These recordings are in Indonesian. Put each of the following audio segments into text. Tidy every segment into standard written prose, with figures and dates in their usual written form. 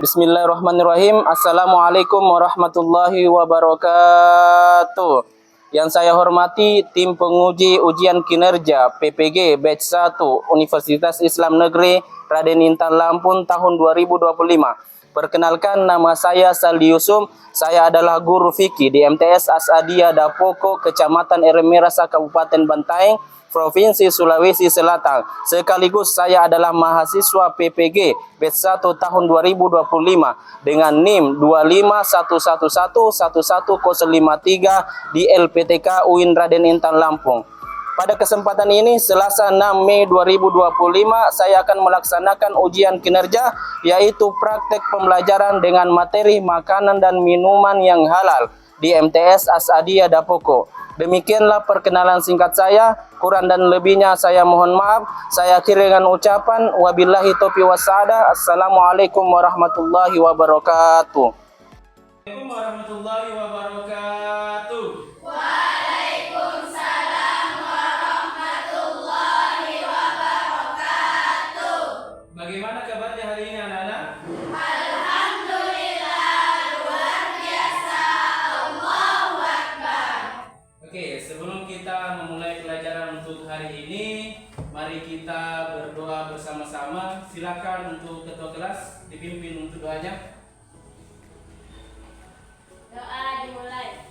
Bismillahirrahmanirrahim. Assalamualaikum warahmatullahi wabarakatuh. Yang saya hormati tim penguji ujian kinerja PPG Batch 1 Universitas Islam Negeri Raden Intan Lampung tahun 2025. Perkenalkan, nama saya Saldi Yusuf. Saya adalah guru fikih di MTS Asadia Dapoko, Kecamatan Eremirasa, Kabupaten Bantaeng, Provinsi Sulawesi Selatan. Sekaligus saya adalah mahasiswa PPG Batch 1 tahun 2025 dengan NIM 251111103 di LPTK UIN Raden Intan Lampung. Pada kesempatan ini, Selasa 6 Mei 2025, saya akan melaksanakan ujian kinerja, yaitu praktek pembelajaran dengan materi makanan dan minuman yang halal di MTS Asadia Dapoko. Demikianlah perkenalan singkat saya. Kurang dan lebihnya saya mohon maaf. Saya akhiri dengan ucapan wabillahi taufiq wassadah. Assalamualaikum warahmatullahi wabarakatuh. Assalamualaikum warahmatullahi wabarakatuh. Waalaikumsalam warahmatullahi wabarakatuh. Bagaimana kabarnya hari ini anak-anak? Alhamdulillah, luar biasa. Allahu Akbar. Oke, sebelum kita memulai pelajaran untuk hari ini, mari kita berdoa bersama-sama. Silakan untuk ketua kelas dipimpin untuk doanya. Doa dimulai.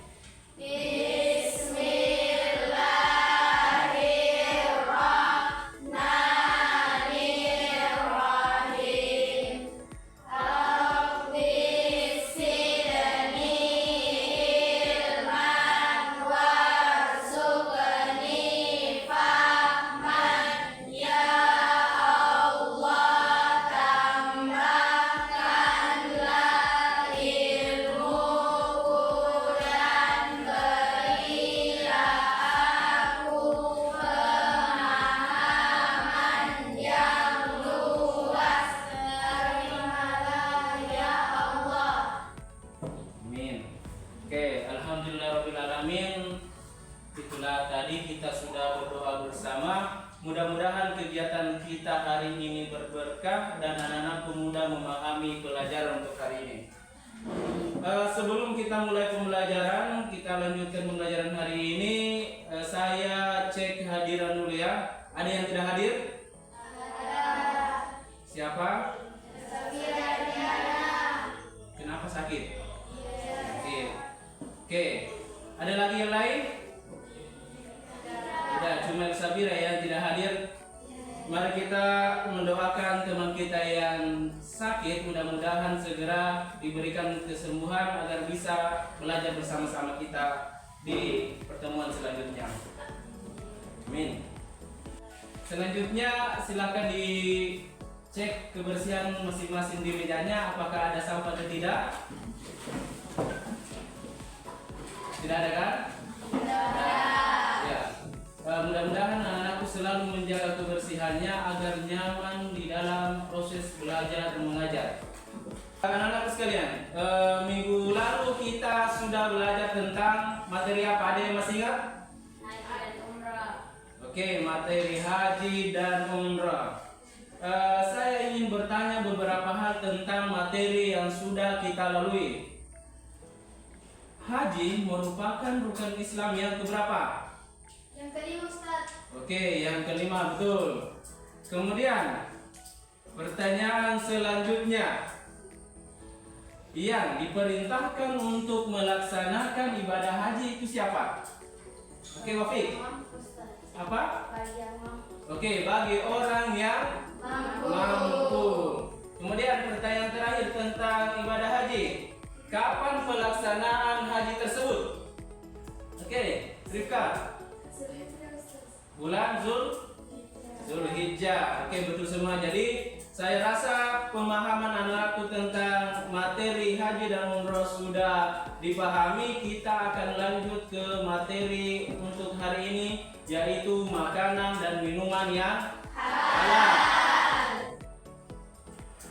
Bismillahirrahmanirrahim. Rabbis zidni ilman warzuqni fahman. Ya Allah, tambahkanlah ilmuku dan berilah aku pemahaman yang luas. Terimalah ya Allah. Amin. Oke, alhamdulillahirrahmanirrahim. Itulah tadi kita sudah berdoa bersama. Mudah-mudahan kegiatan kita hari ini berberkah dan anak-anak pemuda memahami pelajaran untuk hari ini. Sebelum kita mulai pembelajaran, kita lanjutkan pembelajaran hari ini. Saya cek kehadiran dulu ya. Ada yang tidak hadir? Siapa? Kenapa sakit? Sakit. Oke. Ada lagi yang lain? Tidak, cuma Sabira yang tidak hadir. Mari kita mendoakan teman kita yang sakit, mudah-mudahan segera diberikan kesembuhan agar bisa belajar bersama-sama kita di pertemuan selanjutnya. Amin. Selanjutnya silakan dicek kebersihan masing-masing di mejanya, apakah ada sampah atau tidak. Tidak ada kan? Ya. Mudah-mudahan anak-anakku selalu menjaga kebersihannya agar nyaman di dalam proses belajar dan mengajar. Anak-anak sekalian, minggu lalu kita sudah belajar tentang materi apa? Ada yang masih ingat? Oke, materi haji dan umrah. Saya ingin bertanya beberapa hal tentang materi yang sudah kita lalui. Haji merupakan rukun Islam yang keberapa? Yang kelima, Ustaz. Oke, yang kelima, betul. Kemudian pertanyaan selanjutnya, yang diperintahkan untuk melaksanakan ibadah haji itu siapa? Oke, Wafiq. Apa? Bagi yang mampu. Oke, bagi orang yang mampu. Kemudian pertanyaan terakhir tentang ibadah haji. Kapan pelaksanaan haji tersebut? Oke, Rifka. Bulan Zulhijjah. Oke, betul semua. Jadi saya rasa pemahaman anak-anakku tentang materi haji dan umroh sudah dipahami. Kita akan lanjut ke materi untuk hari ini, yaitu makanan dan minuman yang halal.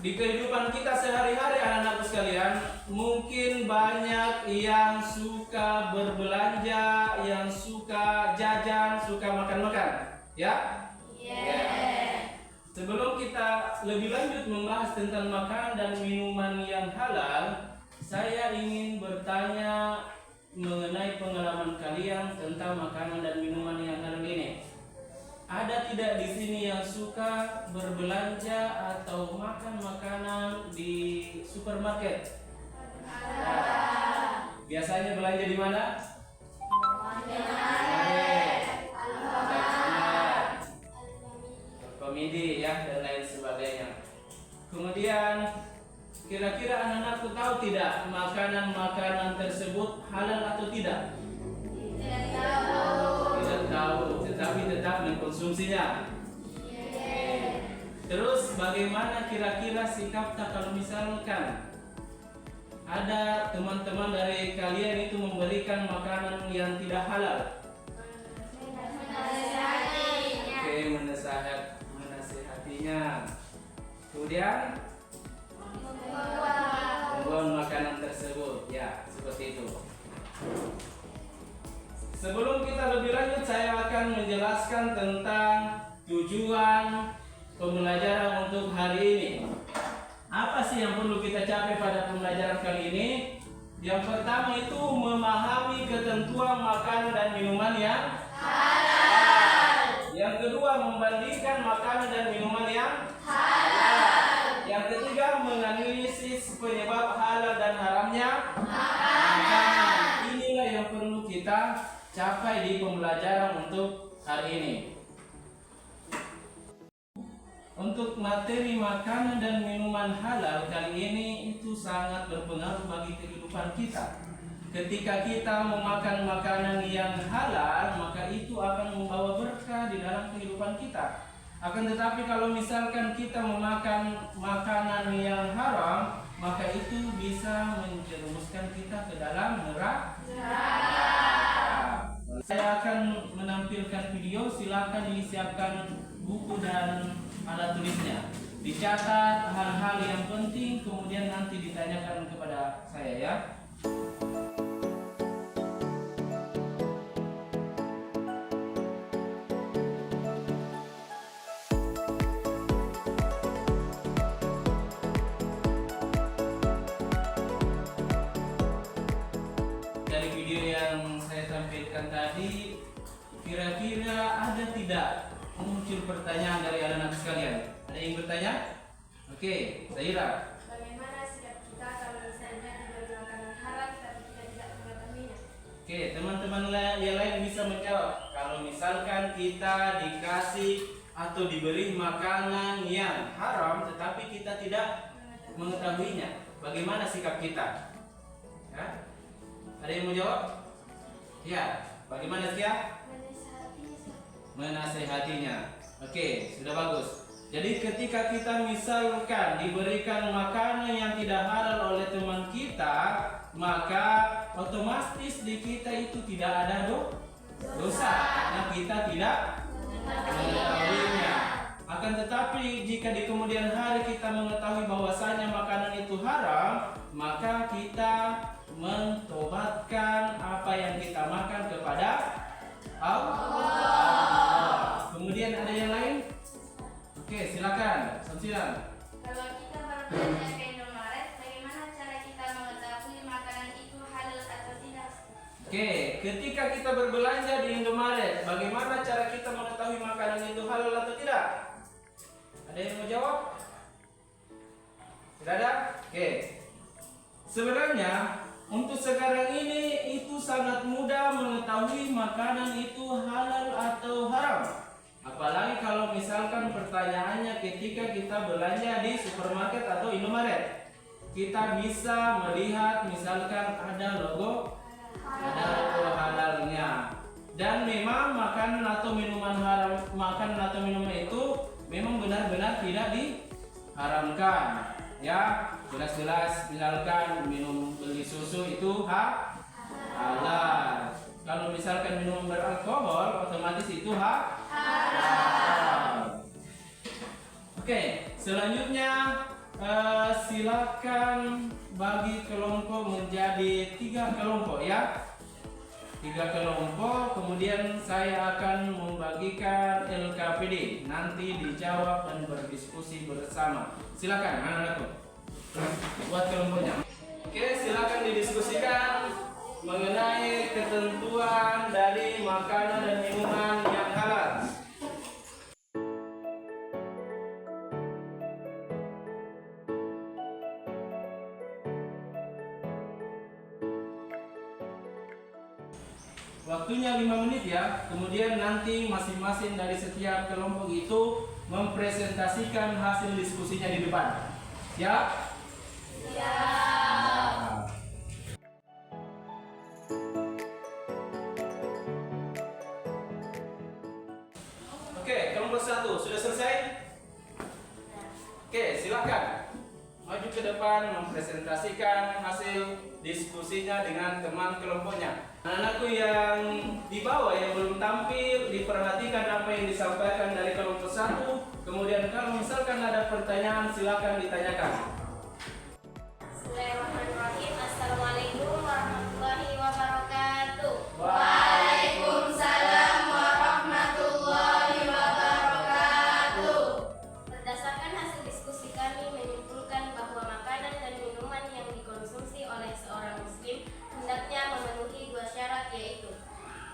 Di kehidupan kita sehari-hari anak-anakku sekalian, mungkin banyak yang suka berbelanja, yang suka jajan, suka makan-makan, ya? Yeah. Sebelum kita lebih lanjut membahas tentang makanan dan minuman yang halal, saya ingin bertanya mengenai pengalaman kalian tentang makanan dan minuman yang halal ini. Ada tidak di sini yang suka berbelanja atau makan makanan di supermarket? Biasanya belanja di mana? Komedi ya dan lain sebagainya. Kemudian kira-kira anak-anakku tahu tidak makanan-makanan tersebut halal atau tidak? Tidak tahu, tetapi tetap mengkonsumsinya. Terus bagaimana kira-kira sikapnya kalau misalkan ada teman-teman dari kalian itu memberikan makanan yang tidak halal? Oke, menasehatinya. Kemudian membuang makanan tersebut, ya seperti itu. Sebelum kita lebih lanjut, saya akan menjelaskan tentang tujuan pembelajaran untuk hari ini. Apa sih yang perlu kita capai pada pembelajaran kali ini? Yang pertama itu memahami ketentuan makanan dan minuman yang halal. Yang kedua membandingkan makanan dan minuman yang halal. Yang ketiga menganalisis penyebab halal dan haramnya makanan. Inilah yang perlu kita capai di pembelajaran untuk hari ini. Untuk materi makanan dan minuman halal kali ini itu sangat berpengaruh bagi kehidupan kita. Ketika kita memakan makanan yang halal, maka itu akan membawa berkah di dalam kehidupan kita. Akan tetapi kalau misalkan kita memakan makanan yang haram, maka itu bisa menjerumuskan kita ke dalam neraka. Saya akan menampilkan video, silakan disiapkan buku dan alat tulisnya. Dicatat hal-hal yang penting, kemudian nanti ditanyakan kepada saya ya. Dari video yang saya tampilkan tadi, kira-kira ada tidak muncul pertanyaan dari anak-anak sekalian? Ada yang bertanya? Oke, Zahira. Bagaimana sikap kita kalau misalnya diberi makanan haram tapi kita tidak mengetahuinya? Oke, teman-teman yang lain bisa menjawab. Kalau misalkan kita dikasih atau diberi makanan yang haram tetapi kita tidak mengetahuinya, bagaimana sikap kita? Ya? Ada yang mau jawab? Ya, bagaimana sikap? Menasehatinya. Oke, sudah bagus. Jadi ketika kita misalkan diberikan makanan yang tidak halal oleh teman kita, maka otomatis di kita itu tidak ada dosa karena kita tidak mengetahuinya. Akan tetapi jika di kemudian hari kita mengetahui bahwasanya makanan itu haram, maka kita mentobatkan apa yang kita makan kepada Allah. Kemudian ada yang lain? Oke, silakan. Samsiran. Kalau kita berbelanja ke Indomaret, bagaimana cara kita mengetahui makanan itu halal atau tidak? Oke, ketika kita berbelanja di Indomaret, bagaimana cara kita mengetahui makanan itu halal atau tidak? Ada yang mau jawab? Tidak ada? Oke. Sebenarnya untuk sekarang ini itu sangat mudah mengetahui makanan itu halal atau haram. Apalagi kalau misalkan pertanyaannya ketika kita belanja di supermarket atau Indomaret. Kita bisa melihat misalkan ada logo halalnya. Dan memang makanan atau minuman haram, makanan atau minuman itu memang benar-benar tidak diharamkan. Ya, jelas-jelas misalkan beli susu itu halal. Kalau misalkan minum beralkohol, otomatis itu halal. Oke, selanjutnya silakan bagi kelompok menjadi 3 kelompok ya. 3 kelompok, kemudian saya akan membagikan LKPD. Nanti dijawab dan berdiskusi bersama. Silakan anak-anakku. Buat kelompoknya. Oke, silakan didiskusikan mengenai ketentuan dari makanan dan minuman yang halal. Waktunya 5 menit ya. Kemudian nanti masing-masing dari setiap kelompok itu mempresentasikan hasil diskusinya di depan. Siap? Siap. Oke, kelompok 1 sudah selesai? Oke, silakan maju ke depan mempresentasikan hasil diskusinya dengan teman kelompoknya. Anak-anakku yang di bawah yang belum tampil, diperhatikan apa yang disampaikan dari kelompok 1. Kemudian kalau misalkan ada pertanyaan, silakan ditanyakan. Bismillahirrahmanirrahim. Assalamualaikum warahmatullahi wabarakatuh. Waalaikumsalam warahmatullahi wabarakatuh. Berdasarkan hasil diskusi kami menyimpulkan bahwa makanan dan minuman yang dikonsumsi oleh seorang muslim hendaknya memenuhi 2 syarat, yaitu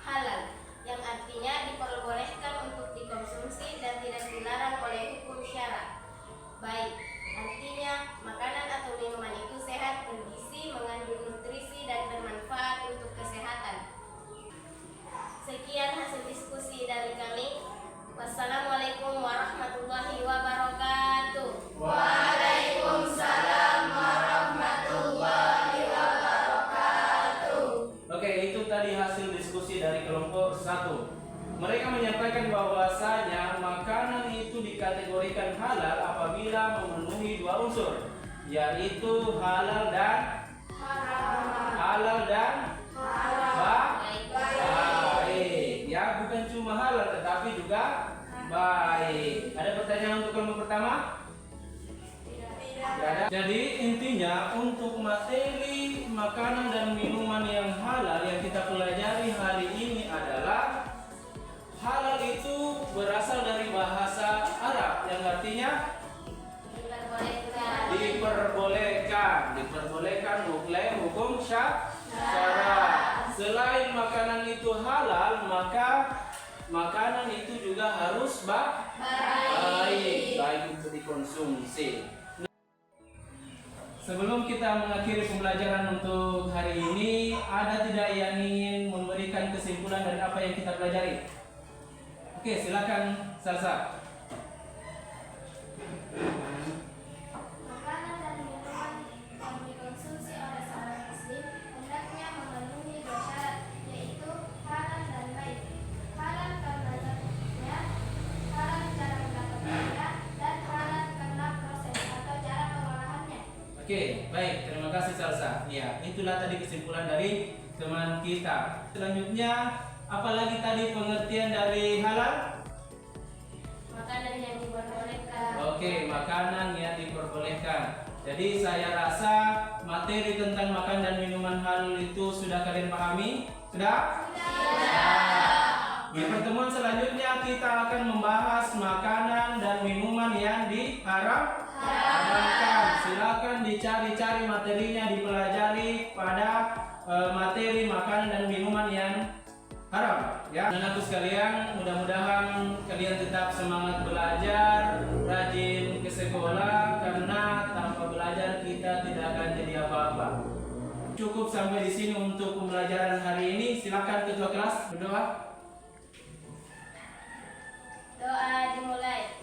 halal, yang artinya diperbolehkan untuk dikonsumsi dan tidak dilarang oleh hukum syara. Baik, artinya makanan atau minuman itu sehat, bergizi, mengandung nutrisi dan bermanfaat untuk kesehatan. Sekian hasil diskusi dari kami. Wassalamualaikum warahmatullahi wabarakatuh. Waalaikumsalam warahmatullahi wabarakatuh. Oke, itu tadi hasil diskusi dari kelompok 1. Mereka menyampaikan bahwasanya makanan itu dikategorikan halal apabila memenuhi 2 unsur, yaitu halal dan baik. Ya, bukan cuma halal tetapi juga baik. Ada pertanyaan untuk kelompok pertama? Tidak ada. Jadi intinya untuk materi makanan dan minuman yang halal yang kita pelajari hari ini adalah halal itu berasal dari bahasa Arab yang artinya diperbolehkan oleh hukum syara. Selain makanan itu halal, maka makanan itu juga harus baik untuk dikonsumsi. Sebelum kita mengakhiri pembelajaran untuk hari ini, ada tidak yang ingin memberikan kesimpulan dari apa yang kita pelajari? Oke, silakan Salsa. Makanan dan minuman yang dikonsumsi oleh seorang muslim hendaknya memenuhi 2 syarat, yaitu halal dan baik. Halal karena zatnya, halal cara mendapatkannya, dan halal karena proses atau cara pengolahannya. Oke, baik. Terima kasih Salsa. Ya, itulah tadi kesimpulan dari teman kita. Selanjutnya, apalagi tadi pengertian dari halal? Makanan yang diperbolehkan. Oke, makanan yang diperbolehkan. Jadi saya rasa materi tentang makan dan minuman halal itu sudah kalian pahami? Sudah? Di pertemuan selanjutnya kita akan membahas makanan dan minuman yang diharamkan. Silakan dicari-cari materinya, dipelajari pada materi makanan dan minuman yang haram. Ya, anakku sekalian, mudah-mudahan kalian tetap semangat belajar, rajin ke sekolah, karena tanpa belajar kita tidak akan jadi apa-apa. Cukup sampai di sini untuk pembelajaran hari ini. Silakan ketua kelas berdoa. Doa dimulai.